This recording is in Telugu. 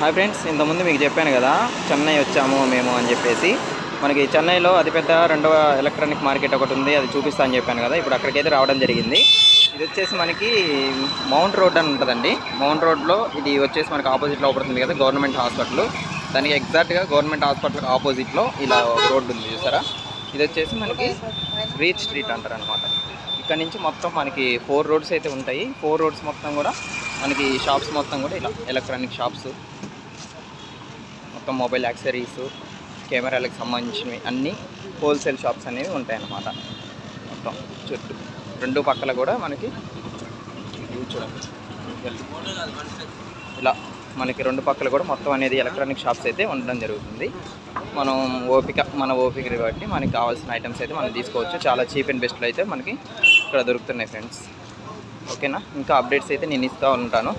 హాయ్ ఫ్రెండ్స్, ఇంతకుముందు మీకు చెప్పాను కదా చెన్నై వచ్చాము మేము అని చెప్పేసి. మనకి చెన్నైలో అతిపెద్ద రెండవ ఎలక్ట్రానిక్ మార్కెట్ ఒకటి ఉంది, అది చూపిస్తా అని చెప్పాను కదా. ఇప్పుడు అక్కడికైతే రావడం జరిగింది. ఇది వచ్చేసి మనకి మౌంట్ రోడ్ అని ఉంటుందండి. మౌంట్ రోడ్లో ఇది వచ్చేసి మనకి ఆపోజిట్లో పడుతుంది కదా గవర్నమెంట్ హాస్పిటల్. దానికి ఎగ్జాక్ట్గా గవర్నమెంట్ హాస్పిటల్ ఆపోజిట్లో ఇలా ఒక రోడ్డు ఉంది చూసారా. ఇది వచ్చేసి మనకి రీచ్ స్ట్రీట్ అంటారు అనమాట. ఇక్కడ నుంచి మొత్తం మనకి 4 రోడ్స్ అయితే ఉంటాయి. 4 రోడ్స్ మొత్తం కూడా మనకి షాప్స్ మొత్తం కూడా ఇలా ఎలక్ట్రానిక్ షాప్స్, మొత్తం మొబైల్ యాక్సెసరీస్, కెమెరాలకు సంబంధించినవి అన్నీ హోల్సేల్ షాప్స్ అనేవి ఉంటాయన్నమాట. మొత్తం చుట్టూ 2 పక్కల కూడా మనకి చూడండి ఇలా మనకి 2 పక్కల కూడా మొత్తం అనేది ఎలక్ట్రానిక్ షాప్స్ అయితే ఉండడం జరుగుతుంది. మన ఓపిక బట్టి మనకి కావాల్సిన ఐటమ్స్ అయితే మనం తీసుకోవచ్చు. చాలా చీప్ అండ్ బెస్ట్లో అయితే మనకి ఇక్కడ దొరుకుతున్నాయి ఫ్రెండ్స్. ఓకేనా, ఇంకా అప్డేట్స్ అయితే నేను ఇస్తూ ఉంటాను.